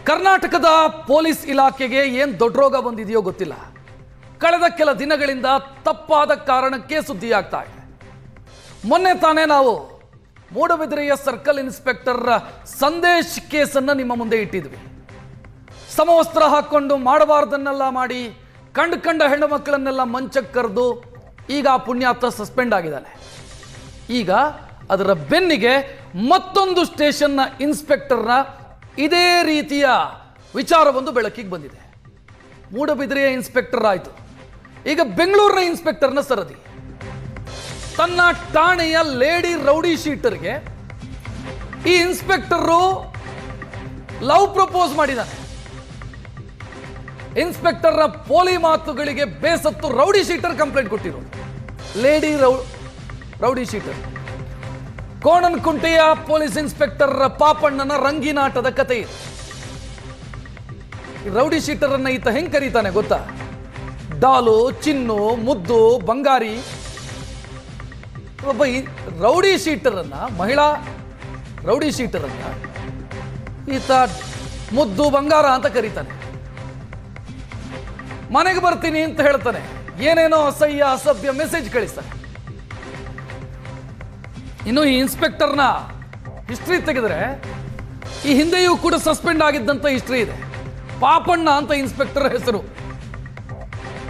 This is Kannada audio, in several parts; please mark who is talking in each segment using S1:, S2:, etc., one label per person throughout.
S1: ಕರ್ನಾಟಕದ ಪೊಲೀಸ್ ಇಲಾಖೆಗೆ ಏನು ದೊಡ್ಡ ರೋಗ ಬಂದಿದೆಯೋ ಗೊತ್ತಿಲ್ಲ. ಕಳೆದ ಕೆಲ ದಿನಗಳಿಂದ ತಪ್ಪಾದ ಕಾರಣಕ್ಕೆ ಸುದ್ದಿಯಾಗ್ತಾ ಇದೆ. ಮೊನ್ನೆ ತಾನೇ ನಾವು ಮೂಡಬಿದಿರೆಯ ಸರ್ಕಲ್ ಇನ್ಸ್ಪೆಕ್ಟರ್ ಸಂದೇಶ್ ಕೇಸನ್ನು ನಿಮ್ಮ ಮುಂದೆ ಇಟ್ಟಿದ್ವಿ. ಸಮವಸ್ತ್ರ ಹಾಕೊಂಡು ಮಾಡಬಾರ್ದನ್ನೆಲ್ಲ ಮಾಡಿ ಕಂಡ ಹೆಣ್ಣು ಮಕ್ಕಳನ್ನೆಲ್ಲ ಮಂಚಕ್ಕೆ ಕರೆದು ಈಗ ಆ ಪುಣ್ಯಾತ್ಮ ಸಸ್ಪೆಂಡ್ ಆಗಿದ್ದಾನೆ. ಈಗ ಅದರ ಬೆನ್ನಿಗೆ ಮತ್ತೊಂದು ಸ್ಟೇಷನ್ನ ಇನ್ಸ್ಪೆಕ್ಟರ್ನ ಇದೇ ರೀತಿಯ ವಿಚಾರವೊಂದು ಬೆಳಕಿಗೆ ಬಂದಿದೆ. ಮೂಡಬಿದಿರೆಯ ಇನ್ಸ್ಪೆಕ್ಟರ್ ಆಯಿತು, ಈಗ ಬೆಂಗಳೂರಿನ ಇನ್ಸ್ಪೆಕ್ಟರ್ನ ಸರದಿ. ತನ್ನ ಠಾಣೆಯ ಲೇಡಿ ರೌಡಿ ಶೀಟರ್ಗೆ ಈ ಇನ್ಸ್ಪೆಕ್ಟರು ಲವ್ ಪ್ರಪೋಸ್ ಮಾಡಿದ್ದಾನೆ. ಇನ್ಸ್ಪೆಕ್ಟರ್ನ ಪೋಲಿ ಮಾತುಗಳಿಗೆ ಬೇಸತ್ತು ರೌಡಿ ಶೀಟರ್ ಕಂಪ್ಲೇಂಟ್ ಕೊಟ್ಟಿರೋದು. ಲೇಡಿ ರೌಡಿ ಶೀಟರ್ ಕೋಣನಕುಂಟೆಯ ಪೊಲೀಸ್ ಇನ್ಸ್ಪೆಕ್ಟರ್ ಪಾಪಣ್ಣನ ರಂಗಿನಾಟದ ಕತೆ ಇದೆ. ರೌಡಿ ಶೀಟರ್ ಅನ್ನ ಈತ ಹೆಂಗ್ ಕರೀತಾನೆ ಗೊತ್ತಾ? ಡಾಲು, ಚಿನ್ನು, ಮುದ್ದು, ಬಂಗಾರಿ. ಒಬ್ಬ ರೌಡಿ ಶೀಟರ್ ಅನ್ನ, ಮಹಿಳಾ ರೌಡಿ ಶೀಟರ್ ಅನ್ನ ಈತ ಮುದ್ದು, ಬಂಗಾರ ಅಂತ ಕರೀತಾನೆ. ಮನೆಗೆ ಬರ್ತೀನಿ ಅಂತ ಹೇಳ್ತಾನೆ, ಏನೇನೋ ಅಸಹ್ಯ ಅಸಭ್ಯ ಮೆಸೇಜ್ ಕಳಿಸ್ತಾನೆ. ಇನ್ನು ಈ ಇನ್ಸ್ಪೆಕ್ಟರ್ನ ಹಿಸ್ಟ್ರಿ ತೆಗೆದ್ರೆ ಈ ಹಿಂದೆಯೂ ಕೂಡ ಸಸ್ಪೆಂಡ್ ಆಗಿದ್ದಂತ ಹಿಸ್ಟ್ರಿ ಇದೆ. ಪಾಪಣ್ಣ ಅಂತ ಇನ್ಸ್ಪೆಕ್ಟರ್ ಹೆಸರು.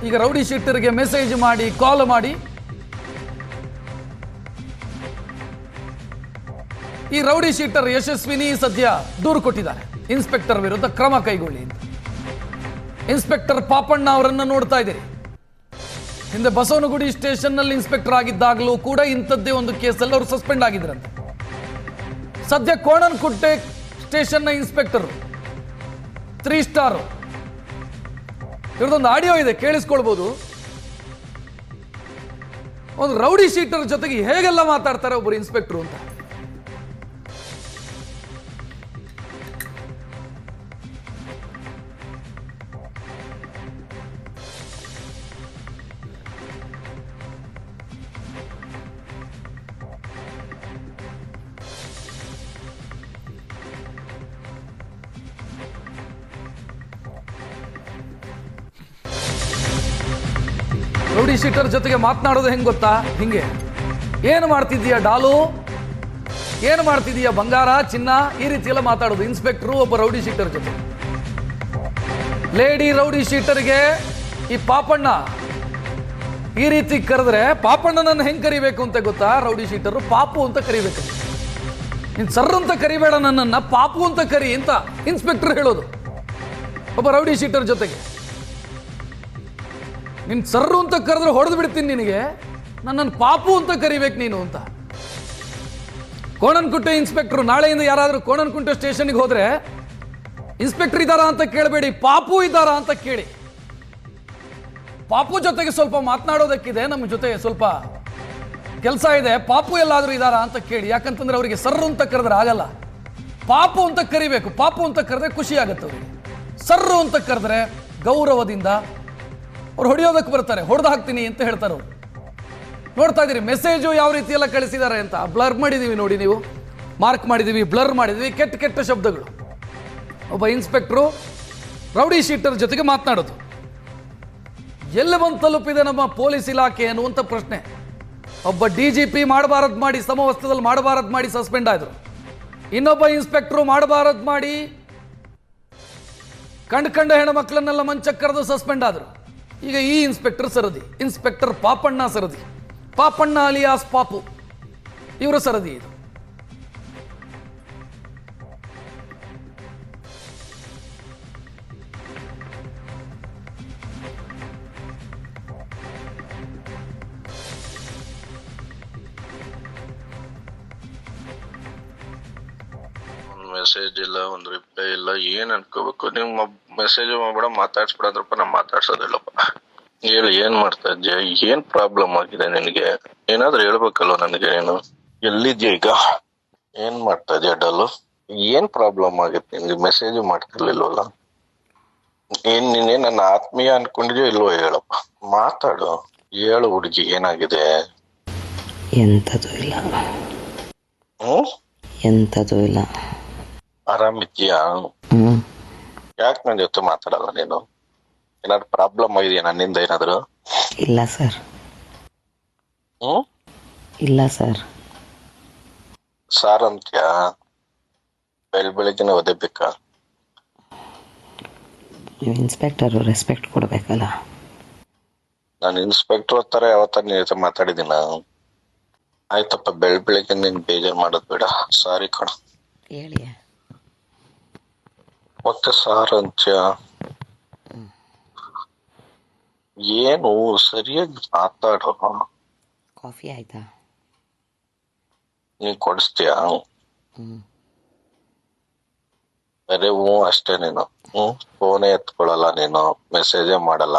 S1: ಈಗ ರೌಡಿ ಶೀಟರ್ಗೆ ಮೆಸೇಜ್ ಮಾಡಿ, ಕಾಲ್ ಮಾಡಿ ಈ ರೌಡಿ ಶೀಟರ್ ಯಶಸ್ವಿನಿ ಸದ್ಯ ದೂರು ಕೊಟ್ಟಿದ್ದಾರೆ. ಇನ್ಸ್ಪೆಕ್ಟರ್ ವಿರುದ್ಧ ಕ್ರಮ ಕೈಗೊಳ್ಳಿ ಅಂತ. ಇನ್ಸ್ಪೆಕ್ಟರ್ ಪಾಪಣ್ಣ ಅವರನ್ನು ನೋಡ್ತಾ ಇದ್ದೀರಿ. ಹಿಂದೆ ಬಸವನಗುಡಿ ಸ್ಟೇಷನ್ ನಲ್ಲಿ ಇನ್ಸ್ಪೆಕ್ಟರ್ ಆಗಿದ್ದಾಗಲೂ ಕೂಡ ಇಂಥದ್ದೇ ಒಂದು ಕೇಸಲ್ಲಿ ಅವರು ಸಸ್ಪೆಂಡ್ ಆಗಿದ್ರಂತೆ. ಸದ್ಯ ಕೋಣನಕುಂಟೆ ಸ್ಟೇಷನ್ ನ ಇನ್ಸ್ಪೆಕ್ಟರ್ 3 ಸ್ಟಾರ್ ಇವ್ರದೊಂದು ಆಡಿಯೋ ಇದೆ, ಕೇಳಿಸ್ಕೊಳ್ಬಹುದು. ಒಂದು ರೌಡಿ ಶೀಟರ್ ಜೊತೆಗೆ ಹೇಗೆಲ್ಲ ಮಾತಾಡ್ತಾರೆ ಒಬ್ಬರು ಇನ್ಸ್ಪೆಕ್ಟರ್ ಅಂತ. ರೌಡಿ ಶೀಟರ್ ಜೊತೆಗೆ ಮಾತನಾಡೋದು ಹೆಂಗ್ ಗೊತ್ತಾ? ಹಿಂಗೆ, ಏನು ಮಾಡ್ತಿದ್ದೀಯ ಡಾಲು, ಏನು ಮಾಡ್ತಿದ್ದೀಯ ಬಂಗಾರ, ಚಿನ್ನ, ಈ ರೀತಿ ಎಲ್ಲ ಮಾತಾಡೋದು ಇನ್ಸ್ಪೆಕ್ಟರ್ ಒಬ್ಬ ರೌಡಿ ಶೀಟರ್ ಜೊತೆ. ಲೇಡಿ ರೌಡಿ ಶೀಟರ್ಗೆ ಈ ಪಾಪಣ್ಣ ಈ ರೀತಿ ಕರೆದ್ರೆ ಪಾಪಣ್ಣನನ್ನು ಹೆಂಗ್ ಕರಿಬೇಕು ಅಂತ ಗೊತ್ತಾ? ರೌಡಿ ಶೀಟರ್ ಪಾಪು ಅಂತ ಕರಿಬೇಕು. ನೀನ್ ಸರ್ ಅಂತ ಕರಿಬೇಡ, ನನ್ನನ್ನ ಪಾಪು ಅಂತ ಕರಿ ಅಂತ ಇನ್ಸ್ಪೆಕ್ಟರ್ ಹೇಳೋದು ಒಬ್ಬ ರೌಡಿ ಶೀಟರ್ ಜೊತೆಗೆ. ನಿನ್ ಸರ್ರು ಅಂತ ಕರೆದ್ರೆ ಹೊಡೆದು ಬಿಡ್ತೀನಿ ನಿನಗೆ, ನನ್ನನ್ನು ಪಾಪು ಅಂತ ಕರಿಬೇಕು ನೀನು ಅಂತ. ಕೋಣನಕುಂಟೆ ಇನ್ಸ್ಪೆಕ್ಟರ್ ನಾಳೆಯಿಂದ ಯಾರಾದರೂ ಕೋಣನಕುಂಟೆ ಸ್ಟೇಷನ್ಗೆ ಹೋದ್ರೆ ಇನ್ಸ್ಪೆಕ್ಟರ್ ಇದ್ದಾರಾ ಅಂತ ಕೇಳಬೇಡಿ, ಪಾಪು ಇದ್ದಾರಾ ಅಂತ ಕೇಳಿ. ಪಾಪು ಜೊತೆಗೆ ಸ್ವಲ್ಪ ಮಾತನಾಡೋದಕ್ಕಿದೆ, ನಮ್ಮ ಜೊತೆ ಸ್ವಲ್ಪ ಕೆಲಸ ಇದೆ, ಪಾಪು ಎಲ್ಲಾದರೂ ಇದ್ದಾರಾ ಅಂತ ಕೇಳಿ. ಯಾಕಂತಂದ್ರೆ ಅವರಿಗೆ ಸರ್ರು ಅಂತ ಕರೆದ್ರೆ ಆಗಲ್ಲ, ಪಾಪು ಅಂತ ಕರಿಬೇಕು. ಪಾಪು ಅಂತ ಕರೆದ್ರೆ ಖುಷಿ ಆಗುತ್ತೆ ಅವರಿಗೆ. ಸರ್ರು ಅಂತ ಕರೆದ್ರೆ ಗೌರವದಿಂದ ಅವ್ರು ಹೊಡೆಯೋದಕ್ಕೆ ಬರ್ತಾರೆ, ಹೊಡೆದು ಹಾಕ್ತೀನಿ ಅಂತ ಹೇಳ್ತಾರೆ ಅವರು. ನೋಡ್ತಾ ಇದ್ದೀರಿ ಮೆಸೇಜು ಯಾವ ರೀತಿ ಎಲ್ಲ ಕಳಿಸಿದ್ದಾರೆ ಅಂತ. ಬ್ಲರ್ ಮಾಡಿದ್ದೀವಿ ನೋಡಿ, ನೀವು ಮಾರ್ಕ್ ಮಾಡಿದ್ದೀವಿ, ಬ್ಲರ್ ಮಾಡಿದ್ದೀವಿ, ಕೆಟ್ಟ ಕೆಟ್ಟ ಶಬ್ದಗಳು. ಒಬ್ಬ ಇನ್ಸ್ಪೆಕ್ಟ್ರು ರೌಡಿ ಶೀಟರ್ ಜೊತೆಗೆ ಮಾತನಾಡೋದು. ಎಲ್ಲಿ ಬಂದು ತಲುಪಿದೆ ನಮ್ಮ ಪೊಲೀಸ್ ಇಲಾಖೆ ಅನ್ನುವಂಥ ಪ್ರಶ್ನೆ. ಒಬ್ಬ DGP ಮಾಡಬಾರದು ಮಾಡಿ, ಸಮವಸ್ತ್ರದಲ್ಲಿ ಮಾಡಬಾರದು ಮಾಡಿ ಸಸ್ಪೆಂಡ್ ಆದರು. ಇನ್ನೊಬ್ಬ ಇನ್ಸ್ಪೆಕ್ಟ್ರು ಮಾಡಬಾರದು ಮಾಡಿ ಕಂಡ ಹೆಣ್ಣು ಮಕ್ಕಳನ್ನೆಲ್ಲ ಮಂಚಕ್ಕೆ ಕರೆದು ಸಸ್ಪೆಂಡ್ ಆದರು. ಈಗ ಈ ಇನ್ಸ್ಪೆಕ್ಟರ್ ಸರದಿ, ಇನ್ಸ್ಪೆಕ್ಟರ್ ಪಾಪಣ್ಣ ಸರದಿ. ಪಾಪಣ್ಣ ಅಲಿಯಾಸ್ ಪಾಪು, ಇವರ ಸರದಿ ಇದು.
S2: ಮೆಸೇಜ್ ಇಲ್ಲ, ಒಂದು ರಿಪ್ಲೈ ಇಲ್ಲ, ಏನ್ ಅನ್ಕೋಬೇಕು? ನೀವು ಮೆಸೇಜ್ ಮಾಡ್ಬೇಡ, ಮಾತಾಡ್ಸ್ಬಿಡ ಅಂದ್ರಪ್ಪ, ನಾ ಮಾತಾಡ್ಸೋದಿಲ್ಲಪ್ಪ. ಹೇಳಿ, ಏನ್ ಮಾಡ್ತಾ ಇದ್ಯಾ? ಏನ್ ಪ್ರಾಬ್ಲಮ್ ಆಗಿದೆ ನಿನಗೆ? ಏನಾದ್ರೂ ಹೇಳ್ಬೇಕಲ್ವ ನನಗೆ. ನೀನು ಎಲ್ಲಿದ್ಯಾ ಈಗ? ಏನ್ ಮಾಡ್ತಾ ಇದ್ಯಾ ಡಲ್ಲು? ಏನ್ ಪ್ರಾಬ್ಲಮ್ ಆಗಿತ್ತು ನಿನ್ಗೆ? ಮೆಸೇಜ್ ಮಾಡ್ತಿರ್ಲಿಲ್ವಲ್ಲ. ಏನ್ ನೀನೇ ನನ್ನ ಆತ್ಮೀಯ ಅನ್ಕೊಂಡಿದ್ಯೋ ಇಲ್ವೋ ಹೇಳಪ್ಪ, ಮಾತಾಡು. ಹೇಳು ಹುಡುಗಿ, ಏನಾಗಿದೆ?
S3: ಎಂತದೂ ಇಲ್ಲ. ಎಂತದೂ ಇಲ್ಲ.
S2: ಆರಾಮಿದ್ಯಾ? ಯಾಕೆ ನನ್ನ ಜೊತೆ ಮಾತಾಡಲ್ಲ ನೀನು? ಏನಾದ್ರು ಪ್ರಾಬ್ಲಮ್ ಆಗಿದೆಯಾ ನನ್ನಿಂದ ಏನಾದ್ರು?
S3: ಇಲ್ಲ ಸರ್.
S2: ಹ್ಮ್
S3: ಇಲ್ಲ ಸರ್.
S2: ಸಾರ್ ಅಂತ್ಯಾ? ಬೆಳಿಗ್ಗೆನೆ ಓದಬೇಕಾ?
S3: ನೀವು ಇನ್ಸ್ಪೆಕ್ಟರು, ರೆಸ್ಪೆಕ್ಟ್ ಕೊಡಬೇಕಲ್ಲ.
S2: ನಾನು ಇನ್ಸ್ಪೆಕ್ಟರ್ ತರ ಯಾವತ್ತ ನಿನ್ ಜೊತೆ ಮಾತಾಡಿದಿನ? ಆಯ್ತಪ್ಪ, ಬೆಳಿಗ್ಗೆ ನೀನ್ ಬೇಜಾರ್ ಮಾಡೋದ್ ಬೇಡ. ಸಾರಿ ಕಣ.
S3: ಹೇಳಿ.
S2: ಮತ್ತೆ ಸಾರ್ ಅಂತ್ಯ? ಏನು ಸರಿಯಾಗಿ ಮಾತಾಡೋ.
S3: ಕಾಫಿ ಆಯ್ತಾ?
S2: ನೀ ಕೊಡಿಸ್ತೀಯಾ? ಬರೀ ಹ್ಞೂ ಅಷ್ಟೇ ನೀನು. ಫೋನೇ ಎತ್ಕೊಳಲ್ಲ ನೀನು, ಮೆಸೇಜೇ ಮಾಡಲ್ಲ.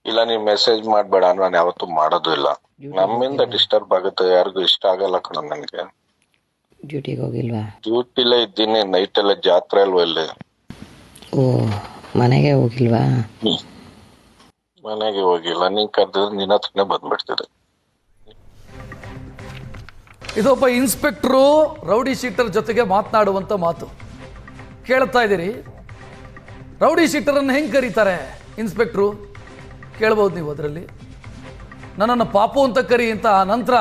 S2: ಇಲ್ಲ ನೀನ್ ಮೆಸೇಜ್ ಮಾಡ್ಬೇಡ, ನಾನು ಯಾವತ್ತೂ ಮಾಡೋದು ಇಲ್ಲ. ನಮ್ಮಿಂದ ಡಿಸ್ಟರ್ಬ್ ಆಗುತ್ತೆ, ಯಾರಿಗೂ ಇಷ್ಟ ಆಗಲ್ಲ ಕಣ ನನ್ಗೆ.
S3: ಡ್ಯೂಟಿಗೆ ಹೋಗಿಲ್ವಾ?
S2: ಡ್ಯೂಟಿಲೇ ಇದ್ದೀನಿ, ನೈಟ್ ಎಲ್ಲ ಜಾತ್ರೆ ಅಲ್ವಾ ಇಲ್ಲಿ.
S3: ಓ, ಮನೆಗೆ ಹೋಗಿಲ್ವಾ?
S2: ಮನೆಗೆ ಹೋಗಿಲ್ಲ. ನೀನ್ ಕರೆದಿದ್ರೆ ನಿನ್ನ ಹತ್ರನೇ ಬಂದ್ಬಿಡ್ತಿದೆ.
S1: ಇದೊಬ್ಬ ಇನ್ಸ್ಪೆಕ್ಟ್ರು ರೌಡಿ ಶೀಟರ್ ಜೊತೆಗೆ ಮಾತನಾಡುವಂಥ ಮಾತು ಕೇಳ್ತಾ ಇದ್ದೀರಿ. ರೌಡಿ ಶೀಟರನ್ನು ಹೆಂಗೆ ಕರೀತಾರೆ ಇನ್ಸ್ಪೆಕ್ಟ್ರು ಕೇಳ್ಬೋದು ನೀವು. ಅದರಲ್ಲಿ ನನ್ನನ್ನು ಪಾಪು ಅಂತ ಕರಿ ಅಂತ ಆ ನಂತರ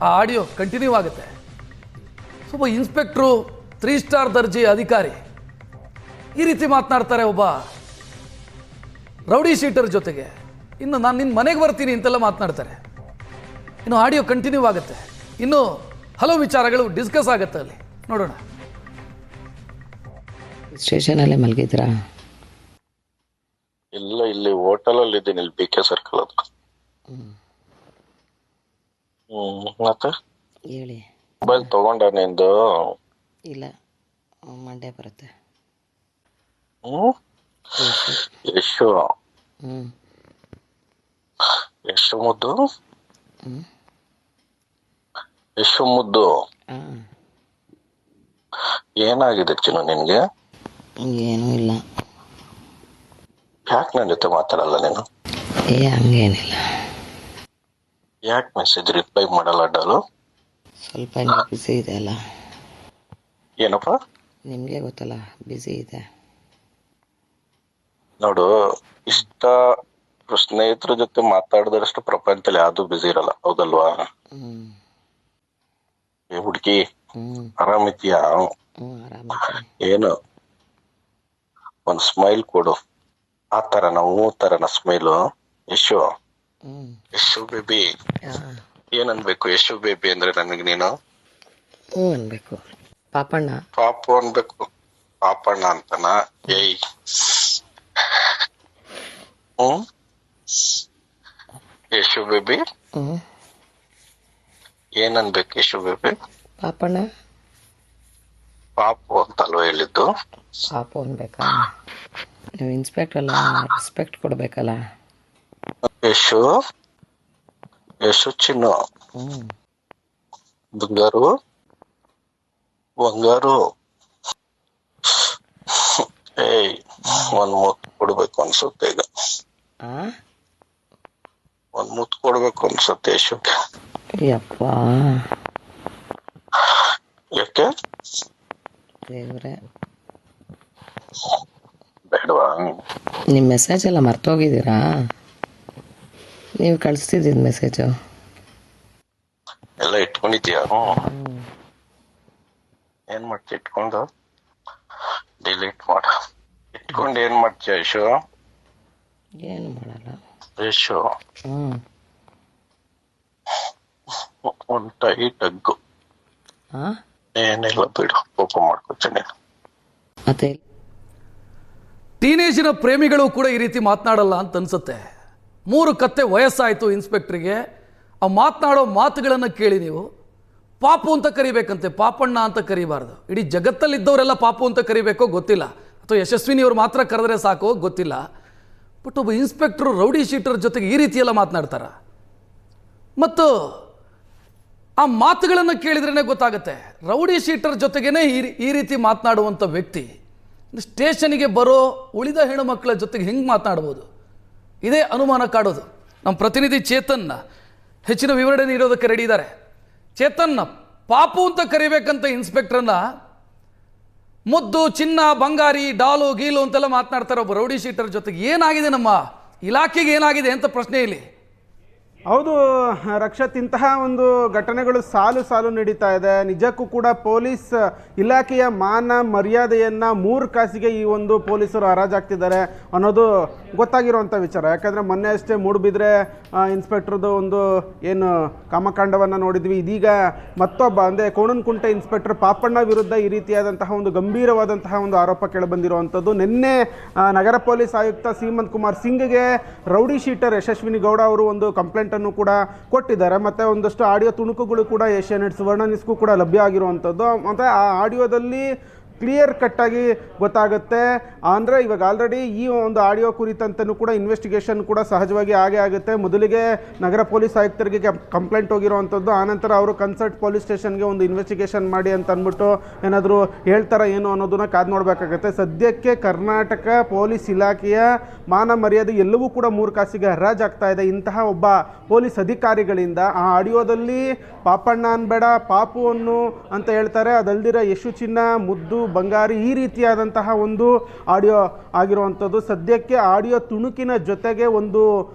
S1: ಆ ಆಡಿಯೋ ಕಂಟಿನ್ಯೂ ಆಗುತ್ತೆ. ಒಬ್ಬ ಇನ್ಸ್ಪೆಕ್ಟ್ರು 3 ಸ್ಟಾರ್ ದರ್ಜೆ ಅಧಿಕಾರಿ ಈ ರೀತಿ ಮಾತನಾಡ್ತಾರೆ ಒಬ್ಬ ರೌಡಿ ಶೀಟರ್ ಜೊತೆಗೆ. ಇನ್ನು ನಾನು ನಿನ್ನ ಮನೆಗೆ ಬರ್ತೀನಿ ಅಂತೆಲ್ಲ ಮಾತನಾಡ್ತಾರೆ. ಇನ್ನು ಆಡಿಯೋ ಕಂಟಿನ್ಯೂ ಆಗುತ್ತೆ. ಇನ್ನು ಹಲವು ವಿಚಾರಗಳು ಡಿಸ್ಕಸ್ ಆಗುತ್ತೆ ಅಲ್ಲಿ, ನೋಡೋಣ.
S3: ಸ್ಟೇಷನಲ್ಲೇ ಮಲಗಿದ್ರಾ?
S2: ಇಲ್ಲ, ಇಲ್ಲಿ ಹೋಟೆಲ್ ಅಲ್ಲಿ ಇದ್ದೀನಿ, ಇಲ್ಲಿ BK ಸರ್ಕಲ್ ಅದು. ಮತ್ತೆ
S3: ಹೇಳಿ.
S2: ಮೊಬೈಲ್ ತಗೊಂಡ ನಿಂದು?
S3: ಇಲ್ಲ, ಮಂಡೇ ಬರುತ್ತೆ.
S2: ಯಶು ಯಶು ಮುದ್ದು, ಯಶು ಮುದ್ದು, ಏನಾಗಿದೆ ಚಿನ್ನು ನಿನ್ಗೆ?
S3: ಏನೂ ಇಲ್ಲ.
S2: ಯಾಕೆ ನನ್ನ ಜೊತೆ ಮಾತಾಡಲ್ಲ ನೀನು?
S3: ಹಂಗೇನಿಲ್ಲ.
S2: ಯಾಕೆ ಮೆಸೇಜ್ ರಿಪ್ಲೈ ಮಾಡಲ್ಲ ಡಾಲು?
S3: ಸ್ವಲ್ಪ ಬ್ಯುಸಿ ಇದೆ ಅಲ್ಲ.
S2: ಏನಪ್ಪ?
S3: ನಿಮಗೆ ಗೊತ್ತಲ್ಲ, ಬ್ಯುಸಿ ಇದೆ.
S2: ನೋಡು, ಇಷ್ಟ ಸ್ನೇಹಿತರ ಜೊತೆ ಮಾತಾಡಿದಷ್ಟು ಪ್ರಪಂಚದಲ್ಲಿ ಯಾವ್ದು ಬಿಸಿ ಇರಲ್ಲ, ಹೌದಲ್ವಾ? ಏ ಹುಡುಗಿ, ಆರಾಮಿದ್ಯಾ? ಏನು ಒಂದ್ ಸ್ಮೈಲ್ ಕೊಡು. ಆ ತರನ ಹೂ ತರನ ಸ್ಮೈಲು. ಯಶು, ಯಶು ಬೇಬಿ ಏನನ್ಬೇಕು? ಯಶು ಬೇಬಿ ಅಂದ್ರೆ ನನಗೆ ನೀನು
S3: ಅನ್ಬೇಕು. ಪಾಪಣ್ಣ,
S2: ಪಾಪು ಅನ್ಬೇಕು. ಪಾಪಣ್ಣ ಅಂತನ? ಏಯ್, ಯಶು ಬೇಬಿ ಏನನ್ಬೇಕು? ಯಶು ಬೇಬಿ
S3: ಪಾಪಣ್ಣ,
S2: ಪಾಪು ಅಂತಲ್ವ ಹೇಳಿದ್ದು?
S3: ಪಾಪು ಅನ್ಬೇಕಾ? ನೀವು ಇನ್ಸ್ಪೆಕ್ಟರ್ ಅಲ್ಲ, ರೆಸ್ಪೆಕ್ಟ್ ಕೊಡ್ಬೇಕಲ್ಲ.
S2: ಯಶು, ಯಶು ಚಿನ್ನು, ಬಂಗಾರು, ಬಂಗಾರು. ಏಯ್, ಒಂದ್ ಮುತ್ತು ಕೊಡ್ಬೇಕು ಅನ್ಸುತ್ತೆ ಈಗ. ಒಂದ್ ಮುತ್ತು ಕೊಡ್ಬೇಕು ಅನ್ಸುತ್ತೆ ಯಶುಗೆ.
S3: ಯಪ್ಪ,
S2: ಯಾಕೆ?
S3: ದೇವ್ರೆ,
S2: ಬೇಡವಾ?
S3: ನಿಮ್ಮ ಮೆಸೇಜ್ ಎಲ್ಲ ಮರ್ತೋಗಿದ್ದೀರಾ? ನೀವು ಕಳಿಸ್ತಿದ್ದಿದ್ದು ಮೆಸೇಜು
S2: ಎಲ್ಲ ಇಟ್ಕೊಂಡಿದ್ಯಾ? ಏನ್ ಮಾಡ್ತೀಯ ಇಟ್ಕೊಂಡು? ಡಿಲೀಟ್ ಮಾಡ. ಇಟ್ಕೊಂಡು ಏನ್ ಮಾಡ್ತೀಯ ಯಶು?
S3: ಏನು ಮಾಡಲ್ಲ
S2: ಯಶು. ಒಂದ್ ಟೈಟ್ ಅಗ್ಗು. ಏನಿಲ್ಲ ಬಿಡು, ಕೋಪ ಮಾಡ್ಕೊತೀನಿ.
S3: ಮತ್ತೆ
S1: ಟೀನೇಜಿನ ಪ್ರೇಮಿಗಳು ಕೂಡ ಈ ರೀತಿ ಮಾತನಾಡಲ್ಲ ಅಂತ ಅನ್ಸುತ್ತೆ. 3 ಕತ್ತೆ ವಯಸ್ಸಾಯಿತು ಇನ್ಸ್ಪೆಕ್ಟ್ರಿಗೆ. ಆ ಮಾತನಾಡೋ ಮಾತುಗಳನ್ನು ಕೇಳಿ ನೀವು ಪಾಪು ಅಂತ ಕರಿಬೇಕಂತೆ, ಪಾಪಣ್ಣ ಅಂತ ಕರಿಬಾರ್ದು. ಇಡೀ ಜಗತ್ತಲ್ಲಿದ್ದವರೆಲ್ಲ ಪಾಪು ಅಂತ ಕರಿಬೇಕೋ ಗೊತ್ತಿಲ್ಲ, ಅಥವಾ ಯಶಸ್ವಿನಿಯವರು ಮಾತ್ರ ಕರೆದ್ರೆ ಸಾಕೋ ಗೊತ್ತಿಲ್ಲ. ಬಟ್ ಒಬ್ಬ ಇನ್ಸ್ಪೆಕ್ಟ್ರು ರೌಡಿ ಶೀಟರ್ ಜೊತೆಗೆ ಈ ರೀತಿಯೆಲ್ಲ ಮಾತನಾಡ್ತಾರ. ಮತ್ತು ಆ ಮಾತುಗಳನ್ನು ಕೇಳಿದ್ರೇ ಗೊತ್ತಾಗುತ್ತೆ, ರೌಡಿ ಶೀಟರ್ ಜೊತೆಗೇ ಈ ರೀತಿ ಮಾತನಾಡುವಂಥ ವ್ಯಕ್ತಿ ಸ್ಟೇಷನಿಗೆ ಬರೋ ಉಳಿದ ಹೆಣ್ಣುಮಕ್ಕಳ ಜೊತೆಗೆ ಹೆಂಗೆ ಮಾತನಾಡ್ಬೋದು? ಇದೇ ಅನುಮಾನ ಕಾಡೋದು. ನಮ್ಮ ಪ್ರತಿನಿಧಿ ಚೇತನ್ನ ಹೆಚ್ಚಿನ ವಿವರಣೆ ನೀಡೋದಕ್ಕೆ ರೆಡಿ ಇದ್ದಾರೆ. ಚೇತನ್ನ ಪಾಪು ಅಂತ ಕರಿಬೇಕಂತ ಇನ್ಸ್ಪೆಕ್ಟ್ರನ್ನ ಮುದ್ದು ಚಿನ್ನ ಬಂಗಾರಿ ಡಾಲು ಗೀಲು ಅಂತೆಲ್ಲ ಮಾತನಾಡ್ತಾರೆ ಒಬ್ಬ ರೌಡಿ ಶೀಟರ್ ಜೊತೆಗೆ. ಏನಾಗಿದೆ ನಮ್ಮ ಇಲಾಖೆಗೆ, ಏನಾಗಿದೆ ಅಂತ ಪ್ರಶ್ನೆ ಇಲ್ಲಿ.
S4: ಹೌದು ರಕ್ಷತ್, ಇಂತಹ ಒಂದು ಘಟನೆಗಳು ಸಾಲು ಸಾಲು ನಡೀತಾ ಇದೆ. ನಿಜಕ್ಕೂ ಕೂಡ ಪೊಲೀಸ್ ಇಲಾಖೆಯ ಮಾನ ಮರ್ಯಾದೆಯನ್ನ 3 ಕಾಸಿಗೆ ಈ ಒಂದು ಪೊಲೀಸರು ಹರಾಜಾಗ್ತಿದ್ದಾರೆ ಅನ್ನೋದು ಗೊತ್ತಾಗಿರುವಂಥ ವಿಚಾರ. ಯಾಕಂದರೆ ಮೊನ್ನೆ ಅಷ್ಟೇ ಮೂಡುಬಿದ್ರೆ ಇನ್ಸ್ಪೆಕ್ಟರ್ದು ಒಂದು ಏನು ಕಾಮಕಾಂಡವನ್ನು ನೋಡಿದ್ವಿ. ಇದೀಗ ಮತ್ತೊಬ್ಬ ಅಂದರೆ ಕೋಣನಕುಂಟೆ ಇನ್ಸ್ಪೆಕ್ಟರ್ ಪಾಪಣ್ಣ ವಿರುದ್ಧ ಈ ರೀತಿಯಾದಂತಹ ಒಂದು ಗಂಭೀರವಾದಂತಹ ಒಂದು ಆರೋಪ ಕೇಳಿಬಂದಿರುವಂಥದ್ದು. ನಿನ್ನೆ ನಗರ ಪೊಲೀಸ್ ಆಯುಕ್ತ ಸೀಮಂತ್ ಕುಮಾರ್ ಸಿಂಗ್ಗೆ ರೌಡಿ ಶೀಟರ್ ಯಶಸ್ವಿನಿ ಗೌಡ ಅವರು ಒಂದು ಕಂಪ್ಲೇಂಟ್ ಅನ್ನು ಕೂಡ ಕೊಟ್ಟಿದ್ದಾರೆ. ಮತ್ತೆ ಒಂದಷ್ಟು ಆಡಿಯೋ ತುಣುಕುಗಳು ಕೂಡ ಏಷ್ಯಾನೆಟ್ ಸುವರ್ಣ ನ್ಯೂಸ್ಗೂ ಕೂಡ ಲಭ್ಯ ಆಗಿರುವಂಥದ್ದು. ಮತ್ತೆ ಆ ಆಡಿಯೋದಲ್ಲಿ ಕ್ಲಿಯರ್ ಕಟ್ ಆಗಿ ಗೊತ್ತಾಗುತ್ತೆ. ಅಂದರೆ ಇವಾಗ ಆಲ್ರೆಡಿ ಈ ಒಂದು ಆಡಿಯೋ ಕುರಿತಂತೆಯೂ ಕೂಡ ಇನ್ವೆಸ್ಟಿಗೇಷನ್ ಕೂಡ ಸಹಜವಾಗಿ ಆಗೇ ಆಗುತ್ತೆ. ಮೊದಲಿಗೆ ನಗರ ಪೊಲೀಸ್ ಆಯುಕ್ತರಿಗೆ ಕಂಪ್ಲೇಂಟ್ ಹೋಗಿರುವಂಥದ್ದು, ಆನಂತರ ಅವರು ಕನ್ಸರ್ಟ್ ಪೊಲೀಸ್ ಸ್ಟೇಷನ್ಗೆ ಒಂದು ಇನ್ವೆಸ್ಟಿಗೇಷನ್ ಮಾಡಿ ಅಂತ ಅಂದ್ಬಿಟ್ಟು ಏನಾದರೂ ಹೇಳ್ತಾರ ಏನು ಅನ್ನೋದನ್ನ ಕಾದು ನೋಡಬೇಕಾಗತ್ತೆ. ಸದ್ಯಕ್ಕೆ ಕರ್ನಾಟಕ ಪೊಲೀಸ್ ಇಲಾಖೆಯ ಮಾನ ಮರ್ಯಾದೆ ಎಲ್ಲವೂ ಕೂಡ 3 ಕಾಸಿಗೆ ಹರಾಜಾಗ್ತಾ ಇದೆ ಇಂತಹ ಒಬ್ಬ ಪೊಲೀಸ್ ಅಧಿಕಾರಿಗಳಿಂದ. ಆ ಆಡಿಯೋದಲ್ಲಿ ಪಾಪಣ್ಣ ಅನ್ಬೇಡ ಪಾಪು ಅನ್ನು ಅಂತ ಹೇಳ್ತಾರೆ. ಅದಲ್ದಿರ ಯಶು ಚಿನ್ನ ಮುದ್ದು ಬಂಗಾರಿ ಈ ರೀತಿಯಾದಂತಹ ಒಂದು ಆಡಿಯೋ ಆಗಿರುವಂಥದ್ದು. ಸದ್ಯಕ್ಕೆ ಆಡಿಯೋ ತುಣುಕಿನ ಜೊತೆಗೆ ಒಂದು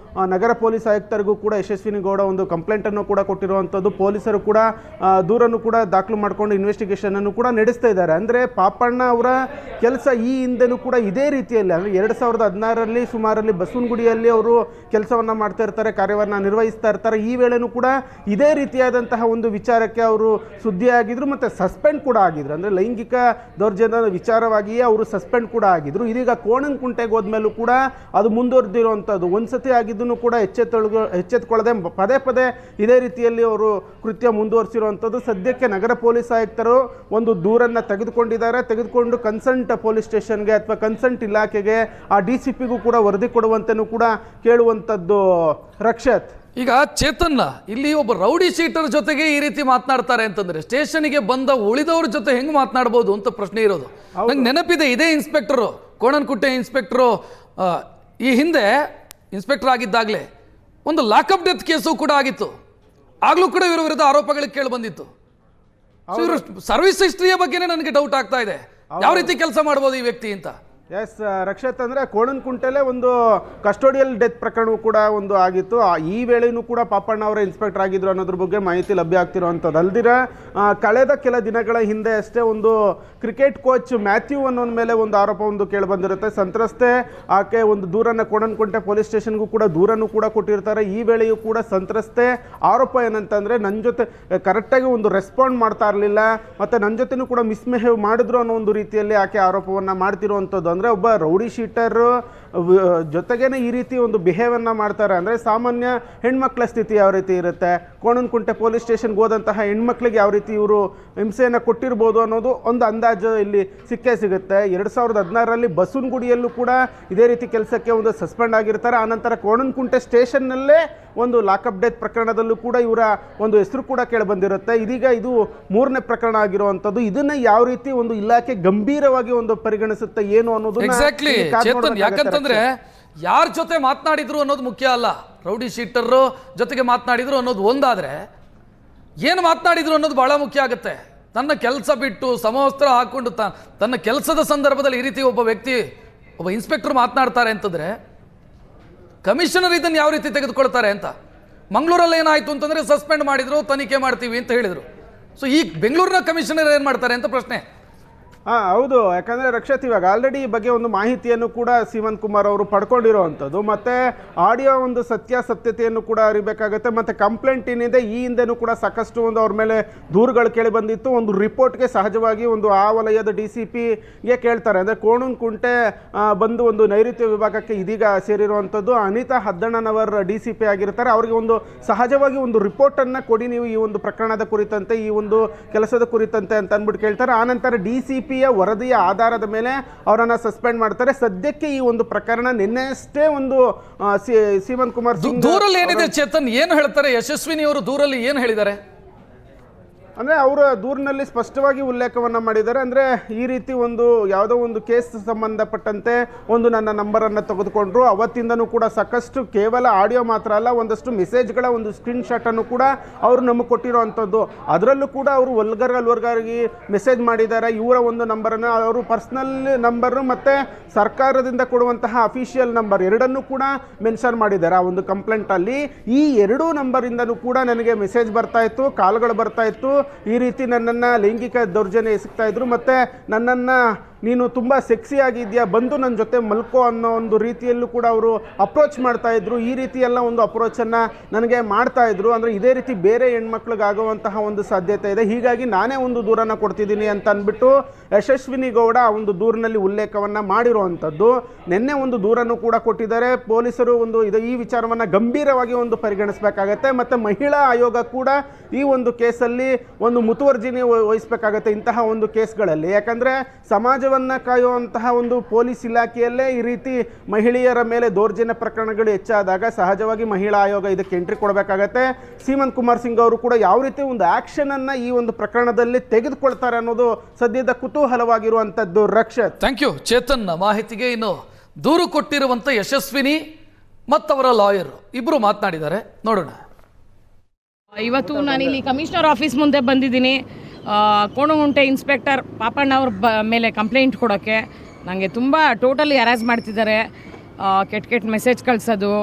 S4: ನಗರ ಪೊಲೀಸ್ ಆಯುಕ್ತರಿಗೂ ಕೂಡ ಯಶಸ್ವಿನಿ ಗೌಡ ಒಂದು ಕಂಪ್ಲೇಂಟನ್ನು ಕೂಡ ಕೊಟ್ಟಿರುವಂಥದ್ದು. ಪೊಲೀಸರು ಕೂಡ ದೂರನ್ನು ಕೂಡ ದಾಖಲು ಮಾಡಿಕೊಂಡು ಇನ್ವೆಸ್ಟಿಗೇಷನನ್ನು ಕೂಡ ನಡೆಸ್ತಾ ಇದ್ದಾರೆ. ಅಂದರೆ ಪಾಪಣ್ಣ ಅವರ ಕೆಲಸ ಈ ಹಿಂದೆನೂ ಕೂಡ ಇದೇ ರೀತಿಯಲ್ಲಿ ಅಂದರೆ 2016ರಲ್ಲಿ ಸುಮಾರಲ್ಲಿ ಬಸವನಗುಡಿಯಲ್ಲಿ ಅವರು ಕೆಲಸವನ್ನು ಮಾಡ್ತಾ ಇರ್ತಾರೆ, ಕಾರ್ಯವನ್ನು ನಿರ್ವಹಿಸ್ತಾ ಇರ್ತಾರೆ. ಈ ವೇಳೆನೂ ಕೂಡ ಇದೇ ರೀತಿಯಾದಂತಹ ಒಂದು ವಿಚಾರಕ್ಕೆ ಅವರು ಸುದ್ದಿಯಾಗಿದ್ರು ಮತ್ತು ಸಸ್ಪೆಂಡ್ ಕೂಡ ಆಗಿದ್ರು. ಅಂದರೆ ಲೈಂಗಿಕ ದೌರ್ಜನ್ಯದ ವಿಚಾರವಾಗಿಯೇ ಅವರು ಸಸ್ಪೆಂಡ್ ಕೂಡ ಆಗಿದ್ರು. ಇದೀಗ ಕೋಣನಕುಂಟೆಗೆ ಹೋದ್ಮೇಲೂ ಕೂಡ ಅದು ಮುಂದುವರೆದಿರುವಂಥದ್ದು. ಒಂದ್ಸತಿ ಆಗಿದ್ದನ್ನು ಕೂಡ ಎಚ್ಚೆತ್ತುಕೊಳ್ಳದೆ ಪದೇ ಪದೇ ಇದೇ ರೀತಿಯಲ್ಲಿ ಅವರು ಕೃತ್ಯ ಮುಂದುವರಿಸಿರುವಂಥದ್ದು. ಸದ್ಯಕ್ಕೆ ನಗರ ಪೊಲೀಸ್ ಆಯುಕ್ತರು ಒಂದು ದೂರನ್ನು ತೆಗೆದುಕೊಂಡಿದ್ದಾರೆ. ತೆಗೆದುಕೊಂಡು ಕನ್ಸರ್ಟ್ ಪೊಲೀಸ್ ಸ್ಟೇಷನ್ಗೆ ಅಥವಾ ಕನ್ಸರ್ಟ್ ಇಲಾಖೆಗೆ ಆ DCPಗೂ ಕೂಡ ವರದಿ ಕೊಡುವಂತೆಯೂ ಕೂಡ ಕೇಳುವಂಥದ್ದು. ರಕ್ಷತ್,
S1: ಈಗ ಚೇತನ್, ಇಲ್ಲಿ ಒಬ್ಬ ರೌಡಿ ಶೀಟರ್ ಜೊತೆಗೆ ಈ ರೀತಿ ಮಾತನಾಡ್ತಾರೆ ಅಂತಂದ್ರೆ ಸ್ಟೇಷನ್ಗೆ ಬಂದ ಉಳಿದವ್ರ ಜೊತೆ ಹೆಂಗ್ ಮಾತನಾಡ್ಬೋದು ಅಂತ ಪ್ರಶ್ನೆ ಇರೋದು. ನಂಗೆ ನೆನಪಿದೆ, ಇದೇ ಇನ್ಸ್ಪೆಕ್ಟರು ಕೋಣನಕುಂಟೆ ಇನ್ಸ್ಪೆಕ್ಟರು ಈ ಹಿಂದೆ ಇನ್ಸ್ಪೆಕ್ಟರ್ ಆಗಿದ್ದಾಗಲೇ ಒಂದು ಲಾಕಪ್ ಡೆತ್ ಕೇಸು ಕೂಡ ಆಗಿತ್ತು. ಆಗ್ಲೂ ಕೂಡ ಇವರ ವಿರುದ್ಧ ಆರೋಪಗಳು ಕೇಳಿ ಬಂದಿತ್ತು. ಇವರು ಸರ್ವಿಸ್ ಹಿಸ್ಟ್ರಿಯ ಬಗ್ಗೆನೇ ನನಗೆ ಡೌಟ್ ಆಗ್ತಾ ಇದೆ, ಯಾವ ರೀತಿ ಕೆಲಸ ಮಾಡ್ಬೋದು ಈ ವ್ಯಕ್ತಿ ಅಂತ.
S4: ಎಸ್ ರಕ್ಷತ್, ಅಂದರೆ ಕೋಣನಕುಂಟೆಲೆ ಒಂದು ಕಸ್ಟೋಡಿಯಲ್ ಡೆತ್ ಪ್ರಕರಣವೂ ಕೂಡ ಒಂದು ಆಗಿತ್ತು. ಈ ವೇಳೆಯೂ ಕೂಡ ಪಾಪಣ್ಣ ಅವರ ಇನ್ಸ್ಪೆಕ್ಟರ್ ಆಗಿದ್ರು ಅನ್ನೋದ್ರ ಬಗ್ಗೆ ಮಾಹಿತಿ ಲಭ್ಯ ಆಗ್ತಿರುವಂಥದ್ದು. ಅಲ್ದಿರ ಕಳೆದ ಕೆಲ ದಿನಗಳ ಹಿಂದೆ ಅಷ್ಟೇ ಒಂದು ಕ್ರಿಕೆಟ್ ಕೋಚ್ ಮ್ಯಾಥ್ಯೂ ಅನ್ನೋನ ಮೇಲೆ ಒಂದು ಆರೋಪ ಒಂದು ಕೇಳಿ ಬಂದಿರುತ್ತೆ. ಸಂತ್ರಸ್ತೆ ಆಕೆ ಒಂದು ದೂರನ್ನು ಕೋಣನಕುಂಟೆ ಪೊಲೀಸ್ ಸ್ಟೇಷನ್ಗೂ ಕೂಡ ದೂರನ್ನು ಕೂಡ ಕೊಟ್ಟಿರ್ತಾರೆ. ಈ ವೇಳೆಯೂ ಕೂಡ ಸಂತ್ರಸ್ತೆ ಆರೋಪ ಏನಂತಂದರೆ ನನ್ನ ಜೊತೆ ಕರೆಕ್ಟಾಗಿ ಒಂದು ರೆಸ್ಪಾಂಡ್ ಮಾಡ್ತಾ ಇರಲಿಲ್ಲ ಮತ್ತು ನನ್ನ ಜೊತೆನೂ ಕೂಡ ಮಿಸ್ಬಿಹೇವ್ ಮಾಡಿದ್ರು ಅನ್ನೋ ಒಂದು ರೀತಿಯಲ್ಲಿ ಆಕೆ ಆರೋಪವನ್ನು ಮಾಡ್ತಿರುವಂಥದ್ದು. ಅಂದರೆ ಒಬ್ಬ ರೌಡಿ ಶೀಟರ್ ಜೊತೆಗೇನೆ ಈ ರೀತಿ ಒಂದು ಬಿಹೇವನ್ನು ಮಾಡ್ತಾರೆ ಅಂದರೆ ಸಾಮಾನ್ಯ ಹೆಣ್ಮಕ್ಳ ಸ್ಥಿತಿ ಯಾವ ರೀತಿ ಇರುತ್ತೆ, ಕೋಣನಕುಂಟೆ ಪೊಲೀಸ್ ಸ್ಟೇಷನ್ಗೆ ಹೋದಂತಹ ಹೆಣ್ಮಕ್ಳಿಗೆ ಯಾವ ರೀತಿ ಇವರು ಹಿಂಸೆಯನ್ನು ಕೊಟ್ಟಿರ್ಬೋದು ಅನ್ನೋದು ಒಂದು ಅಂದಾಜು ಇಲ್ಲಿ ಸಿಕ್ಕೇ ಸಿಗುತ್ತೆ. 2016ರಲ್ಲಿ ಬಸವನಗುಡಿಯಲ್ಲೂ ಕೂಡ ಇದೇ ರೀತಿ ಕೆಲಸಕ್ಕೆ ಒಂದು ಸಸ್ಪೆಂಡ್ ಆಗಿರ್ತಾರೆ. ಆನಂತರ ಕೋಣನಕುಂಟೆ ಸ್ಟೇಷನ್ನಲ್ಲೇ ಒಂದು ಲಾಕಪ್ ಡೆತ್ ಪ್ರಕರಣದಲ್ಲೂ ಕೂಡ ಇವರ ಒಂದು ಹೆಸರು ಕೂಡ ಕೇಳಿ ಬಂದಿರುತ್ತೆ. ಇದೀಗ ಇದು 3ನೇ ಪ್ರಕರಣ ಆಗಿರುವಂಥದ್ದು. ಇದನ್ನ ಯಾವ ರೀತಿ ಒಂದು ಇಲಾಖೆ ಗಂಭೀರವಾಗಿ ಒಂದು ಪರಿಗಣಿಸುತ್ತೆ ಏನು ಅನ್ನೋದು
S1: ಎಕ್ಸಾಕ್ಟ್ಲಿ ಚೇತನ್. ಯಾಕಂತಂದ್ರೆ ಯಾರ ಜೊತೆ ಮಾತನಾಡಿದ್ರು ಅನ್ನೋದು ಮುಖ್ಯ ಅಲ್ಲ. ರೌಡಿ ಶೀಟರ್ ಜೊತೆಗೆ ಮಾತನಾಡಿದ್ರು ಅನ್ನೋದು ಒಂದಾದ್ರೆ ಏನು ಮಾತನಾಡಿದ್ರು ಅನ್ನೋದು ಬಹಳ ಮುಖ್ಯ ಆಗುತ್ತೆ. ತನ್ನ ಕೆಲಸ ಬಿಟ್ಟು ಸಮವಸ್ತ್ರ ಹಾಕೊಂಡು ತನ್ನ ಕೆಲಸದ ಸಂದರ್ಭದಲ್ಲಿ ಈ ರೀತಿ ಒಬ್ಬ ವ್ಯಕ್ತಿ ಒಬ್ಬ ಇನ್ಸ್ಪೆಕ್ಟರ್ ಮಾತನಾಡ್ತಾರೆ ಅಂತಂದ್ರೆ ಕಮಿಷನರ್ ಇದನ್ನು ಯಾವ ರೀತಿ ತೆಗೆದುಕೊಳ್ತಾರೆ ಅಂತ. ಮಂಗಳೂರಲ್ಲಿ ಏನಾಯ್ತು ಅಂತಂದ್ರೆ ಸಸ್ಪೆಂಡ್ ಮಾಡಿದ್ರು, ತನಿಖೆ ಮಾಡ್ತೀವಿ ಅಂತ ಹೇಳಿದ್ರು. ಸೊ ಈ ಬೆಂಗಳೂರಿನ ಕಮಿಷನರ್ ಏನು ಮಾಡ್ತಾರೆ ಅಂತ ಪ್ರಶ್ನೆ.
S4: ಹೌದು, ಯಾಕಂದರೆ ರಕ್ಷತ್ ಇವಾಗ ಆಲ್ರೆಡಿ ಈ ಬಗ್ಗೆ ಒಂದು ಮಾಹಿತಿಯನ್ನು ಕೂಡ ಸೀಮಂತ್ ಕುಮಾರ್ ಅವರು ಪಡ್ಕೊಂಡಿರೋವಂಥದ್ದು. ಮತ್ತು ಆಡಿಯೋ ಒಂದು ಸತ್ಯಾಸತ್ಯತೆಯನ್ನು ಕೂಡ ಅರಿಬೇಕಾಗುತ್ತೆ. ಮತ್ತು ಕಂಪ್ಲೇಂಟ್ ಏನಿದೆ ಈ ಹಿಂದೆನೂ ಕೂಡ ಸಾಕಷ್ಟು ಒಂದು ಅವ್ರ ಮೇಲೆ ದೂರುಗಳು ಕೇಳಿ ಬಂದಿತ್ತು. ಒಂದು ರಿಪೋರ್ಟ್ಗೆ ಸಹಜವಾಗಿ ಒಂದು ಆ ವಲಯದ DCPಗೆ ಕೇಳ್ತಾರೆ. ಅಂದರೆ ಕೋಣನಕುಂಟೆ ಬಂದು ಒಂದು ನೈಋತ್ಯ ವಿಭಾಗಕ್ಕೆ ಇದೀಗ ಸೇರಿರುವಂಥದ್ದು ಅನಿತಾ ಹದ್ದಣ್ಣನವರ್ DCP ಆಗಿರ್ತಾರೆ. ಅವರಿಗೆ ಒಂದು ಸಹಜವಾಗಿ ಒಂದು ರಿಪೋರ್ಟನ್ನು ಕೊಡಿ ನೀವು ಈ ಒಂದು ಪ್ರಕರಣದ ಕುರಿತಂತೆ, ಈ ಒಂದು ಕೆಲಸದ ಕುರಿತಂತೆ ಅಂತ ಅಂದ್ಬಿಟ್ಟು ಕೇಳ್ತಾರೆ. ಆನಂತರ DCP ವರದಿಯ ಆಧಾರದ ಮೇಲೆ ಅವರನ್ನ ಸಸ್ಪೆಂಡ್ ಮಾಡ್ತಾರೆ. ಸದ್ಯಕ್ಕೆ ಈ ಒಂದು ಪ್ರಕರಣ ನಿನ್ನೆಷ್ಟೇ ಒಂದು ಸೀಮಂತ್ ಕುಮಾರ್
S1: ದೂರಲ್ಲಿ ಏನಿದೆ ಚೇತನ್, ಏನು ಹೇಳ್ತಾರೆ ಯಶಸ್ವಿನಿ ಅವರು ದೂರಲ್ಲಿ ಏನು ಹೇಳಿದ್ದಾರೆ?
S4: ಅಂದರೆ ಅವರ ದೂರಿನಲ್ಲಿ ಸ್ಪಷ್ಟವಾಗಿ ಉಲ್ಲೇಖವನ್ನು ಮಾಡಿದ್ದಾರೆ. ಅಂದರೆ ಈ ರೀತಿ ಒಂದು ಯಾವುದೋ ಒಂದು ಕೇಸ್ ಸಂಬಂಧಪಟ್ಟಂತೆ ಒಂದು ನನ್ನ ನಂಬರನ್ನು ತೆಗೆದುಕೊಂಡ್ರು. ಅವತ್ತಿಂದನೂ ಕೂಡ ಸಾಕಷ್ಟು ಕೇವಲ ಆಡಿಯೋ ಮಾತ್ರ ಅಲ್ಲ, ಒಂದಷ್ಟು ಮೆಸೇಜ್ಗಳ ಒಂದು ಸ್ಕ್ರೀನ್ಶಾಟನ್ನು ಕೂಡ ಅವರು ನಮಗೆ ಕೊಟ್ಟಿರೋವಂಥದ್ದು. ಅದರಲ್ಲೂ ಕೂಡ ಅವರು ವಲ್ಗರ್ಗಾಗಿ ಮೆಸೇಜ್ ಮಾಡಿದ್ದಾರೆ. ಇವರ ಒಂದು ನಂಬರನ್ನು ಅವರು ಪರ್ಸ್ನಲ್ ನಂಬರು ಮತ್ತು ಸರ್ಕಾರದಿಂದ ಕೊಡುವಂತಹ ಅಫಿಷಿಯಲ್ ನಂಬರ್ ಎರಡನ್ನೂ ಕೂಡ ಮೆನ್ಷನ್ ಮಾಡಿದ್ದಾರೆ ಆ ಒಂದು ಕಂಪ್ಲೇಂಟಲ್ಲಿ. ಈ ಎರಡೂ ನಂಬರಿಂದನೂ ಕೂಡ ನನಗೆ ಮೆಸೇಜ್ ಬರ್ತಾಯಿತ್ತು, ಕಾಲ್ಗಳು ಬರ್ತಾಯಿತ್ತು. ಈ ರೀತಿ ನನ್ನನ್ನು ಲೈಂಗಿಕ ದೌರ್ಜನ್ಯ ಎಸಗ್ತಾ ಇದ್ರು, ಮತ್ತು ನನ್ನನ್ನು ನೀನು ತುಂಬ ಸೆಕ್ಸಿ ಆಗಿದೆಯಾ, ಬಂದು ನನ್ನ ಜೊತೆ ಮಲ್ಕೋ ಅನ್ನೋ ಒಂದು ರೀತಿಯಲ್ಲೂ ಕೂಡ ಅವರು ಅಪ್ರೋಚ್ ಮಾಡ್ತಾಯಿದ್ರು. ಈ ರೀತಿಯೆಲ್ಲ ಒಂದು ಅಪ್ರೋಚನ್ನು ನನಗೆ ಮಾಡ್ತಾಯಿದ್ರು. ಅಂದರೆ ಇದೇ ರೀತಿ ಬೇರೆ ಹೆಣ್ಮಕ್ಳಿಗಾಗುವಂತಹ ಒಂದು ಸಾಧ್ಯತೆ ಇದೆ. ಹೀಗಾಗಿ ನಾನೇ ಒಂದು ದೂರನ್ನು ಕೊಡ್ತಿದ್ದೀನಿ ಅಂತ ಅಂದ್ಬಿಟ್ಟು ಯಶಸ್ವಿನಿ ಗೌಡ ಆ ಒಂದು ದೂರಿನಲ್ಲಿ ಉಲ್ಲೇಖವನ್ನು ಮಾಡಿರುವಂಥದ್ದು. ನಿನ್ನೆ ಒಂದು ದೂರನ್ನು ಕೂಡ ಕೊಟ್ಟಿದ್ದಾರೆ. ಪೊಲೀಸರು ಈ ವಿಚಾರವನ್ನು ಗಂಭೀರವಾಗಿ ಒಂದು ಪರಿಗಣಿಸಬೇಕಾಗತ್ತೆ. ಮತ್ತು ಮಹಿಳಾ ಆಯೋಗ ಕೂಡ ಈ ಒಂದು ಕೇಸಲ್ಲಿ ಒಂದು ಮುತುವರ್ಜಿನಿ ವಹಿಸಬೇಕಾಗತ್ತೆ ಇಂತಹ ಒಂದು ಕೇಸ್ಗಳಲ್ಲಿ. ಯಾಕಂದರೆ ಸಮಾಜವನ್ನು ಕಾಯುವಂತಹ ಒಂದು ಪೊಲೀಸ್ ಇಲಾಖೆಯಲ್ಲೇ ಈ ರೀತಿ ಮಹಿಳೆಯರ ಮೇಲೆ ದೌರ್ಜನ್ಯ ಪ್ರಕರಣಗಳು ಹೆಚ್ಚಾದಾಗ ಸಹಜವಾಗಿ ಮಹಿಳಾ ಆಯೋಗ ಇದಕ್ಕೆ ಎಂಟ್ರಿ ಕೊಡಬೇಕಾಗತ್ತೆ. ಸೀಮಂತ್ ಕುಮಾರ್ ಸಿಂಗ್ ಅವರು ಕೂಡ ಯಾವ ರೀತಿ ಒಂದು ಆ್ಯಕ್ಷನನ್ನು ಈ ಒಂದು ಪ್ರಕರಣದಲ್ಲಿ ತೆಗೆದುಕೊಳ್ತಾರೆ ಅನ್ನೋದು ಸದ್ಯದ ಕುತೂಹಲವಾಗಿರುವಂಥದ್ದು. ರಕ್ಷತ್,
S1: ಥ್ಯಾಂಕ್ ಯು ಚೇತನ್ ಮಾಹಿತಿಗೆ. ಇನ್ನು ದೂರು ಕೊಟ್ಟಿರುವಂಥ ಯಶಸ್ವಿನಿ ಮತ್ತವರ ಲಾಯರ್ ಇಬ್ಬರು ಮಾತನಾಡಿದ್ದಾರೆ, ನೋಡೋಣ.
S5: ಇವತ್ತು ನಾನಿಲ್ಲಿ ಕಮಿಷನರ್ ಆಫೀಸ್ ಮುಂದೆ ಬಂದಿದ್ದೀನಿ. ಕೋಣಗುಂಟೆ ಇನ್ಸ್ಪೆಕ್ಟರ್ ಪಾಪಣ್ಣ ಅವ್ರ ಮೇಲೆ ಕಂಪ್ಲೇಂಟ್ ಕೊಡೋಕ್ಕೆ. ನನಗೆ ತುಂಬ ಟೋಟಲಿ ಹ್ಯಾರಾಸ್ ಮಾಡ್ತಿದ್ದಾರೆ. ಕೆಟ್ಟ ಮೆಸೇಜ್ ಕಳಿಸೋದು,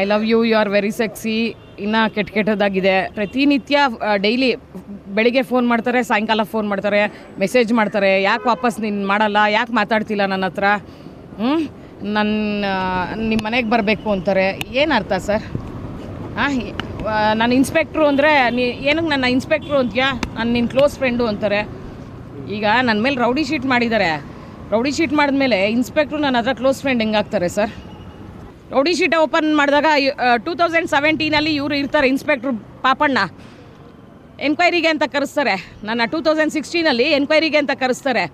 S5: I love you, you are very sexy, ಇನ್ನೂ ಕೆಟ್ಟದಾಗಿದೆ. ಪ್ರತಿನಿತ್ಯ ಡೈಲಿ ಬೆಳಿಗ್ಗೆ ಫೋನ್ ಮಾಡ್ತಾರೆ, ಸಾಯಂಕಾಲ ಫೋನ್ ಮಾಡ್ತಾರೆ, ಮೆಸೇಜ್ ಮಾಡ್ತಾರೆ. ಯಾಕೆ ವಾಪಸ್ ನೀನು ಮಾಡಲ್ಲ, ಯಾಕೆ ಮಾತಾಡ್ತಿಲ್ಲ ನನ್ನ ಹತ್ರ, ನಿಮ್ಮ ಮನೆಗೆ ಬರಬೇಕು ಅಂತಾರೆ. ಏನು ಅರ್ಥ ಸರ್? ನಾನು ಇನ್ಸ್ಪೆಕ್ಟ್ರು ಅಂದರೆ ಏನಕ್ಕೆ ನನ್ನ ಇನ್ಸ್ಪೆಕ್ಟ್ರು ಅಂತೀಯಾ, ನಾನು ನಿನ್ನ ಕ್ಲೋಸ್ ಫ್ರೆಂಡು ಅಂತಾರೆ. ಈಗ ನನ್ನ ಮೇಲೆ ರೌಡಿ ಶೀಟ್ ಮಾಡಿದ್ದಾರೆ. ರೌಡಿ ಶೀಟ್ ಮಾಡಿದ್ಮೇಲೆ ಇನ್ಸ್ಪೆಕ್ಟ್ರು ನನ್ನ ಹತ್ರ ಕ್ಲೋಸ್ ಫ್ರೆಂಡ್ ಹೆಂಗಾಗ್ತಾರೆ ಸರ್? ರೌಡಿ ಶೀಟ್ ಓಪನ್ ಮಾಡಿದಾಗ 2017 ಇವರು ಇರ್ತಾರೆ ಇನ್ಸ್ಪೆಕ್ಟ್ರು ಪಾಪಣ್ಣ. ಎನ್ಕ್ವೈರಿಗೆ ಅಂತ ಕರೆಸ್ತಾರೆ. ನನ್ನ 2016 ಎನ್ಕ್ವೈರಿಗೆ ಅಂತ ಕರೆಸ್ತಾರೆ.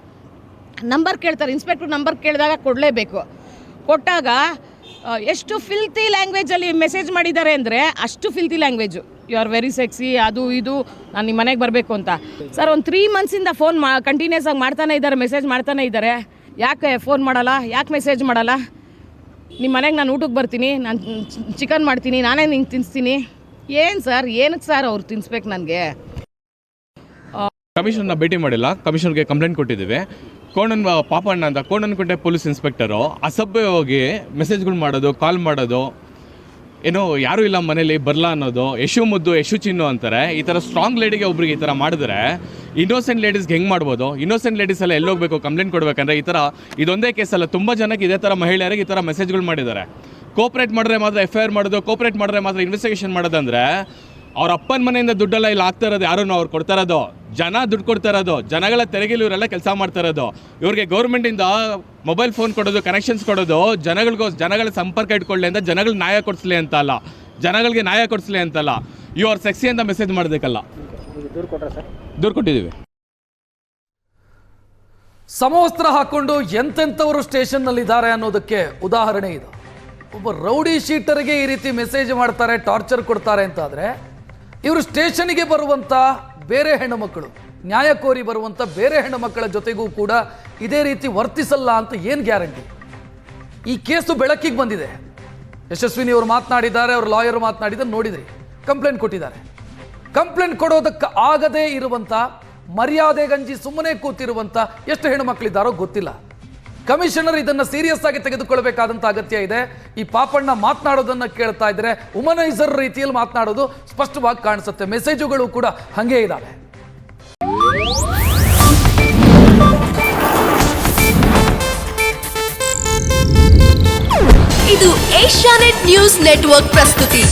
S5: ನಂಬರ್ ಕೇಳ್ತಾರೆ. ಇನ್ಸ್ಪೆಕ್ಟ್ರು ನಂಬರ್ ಕೇಳಿದಾಗ ಕೊಡಲೇಬೇಕು. ಕೊಟ್ಟಾಗ ಎಷ್ಟು ಫಿಲ್ತಿ ಲ್ಯಾಂಗ್ವೇಜಲ್ಲಿ ಮೆಸೇಜ್ ಮಾಡಿದ್ದಾರೆ ಅಂದರೆ ಅಷ್ಟು filthy language. You are very sexy, ಅದು ಇದು, ನಾನು ನಿಮ್ಮ ಮನೆಗೆ ಬರಬೇಕು ಅಂತ. ಸರ್, ಒಂದು 3 ಮಂತ್ಸಿಂದ ಫೋನ್ ಕಂಟಿನ್ಯೂಸ್ ಆಗಿ ಮಾಡ್ತಾನೆ ಇದ್ದಾರೆ, ಮೆಸೇಜ್ ಮಾಡ್ತಾನೆ ಇದ್ದಾರೆ. ಯಾಕೆ ಫೋನ್ ಮಾಡಲ್ಲ, ಯಾಕೆ ಮೆಸೇಜ್ ಮಾಡಲ್ಲ? ನಿಮ್ಮ ಮನೆಗೆ ನಾನು ಊಟಕ್ಕೆ ಬರ್ತೀನಿ, ನಾನು ಚಿಕನ್ ಮಾಡ್ತೀನಿ, ನಾನೇ ನಿಂಗೆ ತಿನ್ನಿಸ್ತೀನಿ. ಏನು ಸರ್, ಏನಕ್ಕೆ ಸರ್ ಅವ್ರು ತಿನ್ನಿಸ್ಬೇಕು ನನಗೆ?
S6: ಕಮಿಷನರ್ನ ಭೇಟಿ ಮಾಡಿಲ್ಲ, ಕಮಿಷನರ್ಗೆ ಕಂಪ್ಲೇಂಟ್ ಕೊಟ್ಟಿದ್ದೀವಿ. ಪಾಪಣ್ಣ ಅಂತ ಕೋಣನಕುಂಟೆ ಪೊಲೀಸ್ ಇನ್ಸ್ಪೆಕ್ಟರು ಅಸಭ್ಯವಾಗಿ ಮೆಸೇಜ್ಗಳು ಮಾಡೋದು, ಕಾಲ್ ಮಾಡೋದು, ಏನೋ ಯಾರೂ ಇಲ್ಲ ಮನೇಲಿ ಬರಲ್ಲ ಅನ್ನೋದು, ಯಶು ಚಿನ್ನು ಅಂತಾರೆ. ಈ ಥರ ಸ್ಟ್ರಾಂಗ್ ಲೇಡಿಗೆ ಒಬ್ರಿಗೆ ಈ ಥರ ಮಾಡಿದ್ರೆ ಇನ್ನೋಸೆಂಟ್ ಲೇಡೀಸ್ಗೆ ಹೆಂಗೆ ಮಾಡ್ಬೋದು? ಇನ್ನೋಸೆಂಟ್ ಲೇಡೀಸ್ ಎಲ್ಲ ಎಲ್ಲೋಗ್ಬೇಕು ಕಂಪ್ಲೇಂಟ್ ಕೊಡಬೇಕಂದ್ರೆ? ಈ ಥರ ಇದೊಂದೇ ಕೇಸಲ್ಲ, ತುಂಬ ಜನಕ್ಕೆ ಇದೇ ಥರ ಮಹಿಳೆಯರಿಗೆ ಈ ಥರ ಮೆಸೇಜ್ಗಳು ಮಾಡಿದ್ದಾರೆ. ಕೋಪ್ರೇಟ್ ಮಾಡಿದ್ರೆ ಮಾತ್ರ FIR ಮಾಡೋದು, ಕೋಪ್ರೇಟ್ ಮಾಡಿದ್ರೆ ಮಾತ್ರ ಇನ್ವೆಸ್ಟಿಗೇಷನ್ ಮಾಡೋದಂದರೆ ಅವ್ರ ಅಪ್ಪನ ಮನೆಯಿಂದ ದುಡ್ಡೆಲ್ಲ ಇಲ್ಲಿ ಆಗ್ತಾ ಇರೋದು ಯಾರು? ಅವ್ರು ಕೊಡ್ತಾ ಇರೋದು ಜನ, ದುಡ್ಡು ಕೊಡ್ತಾ ಇರೋದು ಜನಗಳ ತೆರೆಗೆಲಿ ಇವರೆಲ್ಲ ಕೆಲಸ ಮಾಡ್ತಾ ಇರೋದು. ಇವ್ರಿಗೆ ಗೌರ್ಮೆಂಟಿಂದ ಮೊಬೈಲ್ ಫೋನ್ ಕೊಡೋದು, ಕನೆಕ್ಷನ್ಸ್ ಕೊಡೋದು, ಜನಗಳ ಸಂಪರ್ಕ ಇಟ್ಕೊಳ್ಳಿ ಅಂತ, ಜನಗಳಿಗೆ ನ್ಯಾಯ ಕೊಡಿಸ್ಲಿ ಅಂತ ಅಲ್ಲ, ಜನಗಳಿಗೆ ನ್ಯಾಯ ಕೊಡಿಸ್ಲಿ ಅಂತಲ್ಲ. ಯು ಆರ್ ಸೆಕ್ಸಿ ಅಂತ ಮೆಸೇಜ್ ಮಾಡೋದಕ್ಕಲ್ಲ. ದೂರು ಕೊಟ್ಟಿದ್ದೀವಿ.
S1: ಸಮವಸ್ತ್ರ ಹಾಕೊಂಡು ಎಂತೆಂಥವರು ಸ್ಟೇಷನ್ನಲ್ಲಿದ್ದಾರೆ ಅನ್ನೋದಕ್ಕೆ ಉದಾಹರಣೆ ಇದು. ಒಬ್ಬ ರೌಡಿ ಶೀಟರ್ಗೆ ಈ ರೀತಿ ಮೆಸೇಜ್ ಮಾಡ್ತಾರೆ, ಟಾರ್ಚರ್ ಕೊಡ್ತಾರೆ ಅಂತಾದರೆ, ಇವರು ಸ್ಟೇಷನ್ಗೆ ಬರುವಂಥ ಬೇರೆ ಹೆಣ್ಣುಮಕ್ಕಳು, ನ್ಯಾಯ ಕೋರಿ ಬರುವಂಥ ಬೇರೆ ಹೆಣ್ಣುಮಕ್ಕಳ ಜೊತೆಗೂ ಕೂಡ ಇದೇ ರೀತಿ ವರ್ತಿಸಲ್ಲ ಅಂತ ಏನು ಗ್ಯಾರಂಟಿ? ಈ ಕೇಸು ಬೆಳಕಿಗೆ ಬಂದಿದೆ. ಯಶಸ್ವಿನಿ ಅವರು ಮಾತನಾಡಿದ್ದಾರೆ, ಅವ್ರ ಲಾಯರ್ ಮಾತನಾಡಿದ್ದಾರೆ, ನೋಡಿದ್ರಿ. ಕಂಪ್ಲೇಂಟ್ ಕೊಟ್ಟಿದ್ದಾರೆ. ಕಂಪ್ಲೇಂಟ್ ಕೊಡೋದಕ್ಕೆ ಆಗದೇ ಇರುವಂಥ, ಮರ್ಯಾದೆಗಂಜಿ ಸುಮ್ಮನೆ ಕೂತಿರುವಂಥ ಎಷ್ಟು ಹೆಣ್ಣುಮಕ್ಕಳಿದ್ದಾರೋ ಗೊತ್ತಿಲ್ಲ. ಕಮಿಷನರ್ ಇದನ್ನು ಸೀರಿಯಸ್ ಆಗಿ ತೆಗೆದುಕೊಳ್ಬೇಕಾದಂಥ ಅಗತ್ಯ ಇದೆ. ಈ ಪಾಪಣ್ಣ ಮಾತನಾಡೋದನ್ನು ಕೇಳ್ತಾ ಇದ್ರೆ ವುಮನೈಸರ್ ರೀತಿಯಲ್ಲಿ ಮಾತನಾಡೋದು ಸ್ಪಷ್ಟವಾಗಿ ಕಾಣಿಸುತ್ತೆ. ಮೆಸೇಜುಗಳು ಕೂಡ ಹಾಗೇ ಇದ್ದಾವೆ.
S7: ಇದು ಏಷ್ಯಾನೆಟ್ ನ್ಯೂಸ್ ನೆಟ್ವರ್ಕ್ ಪ್ರಸ್ತುತಿ.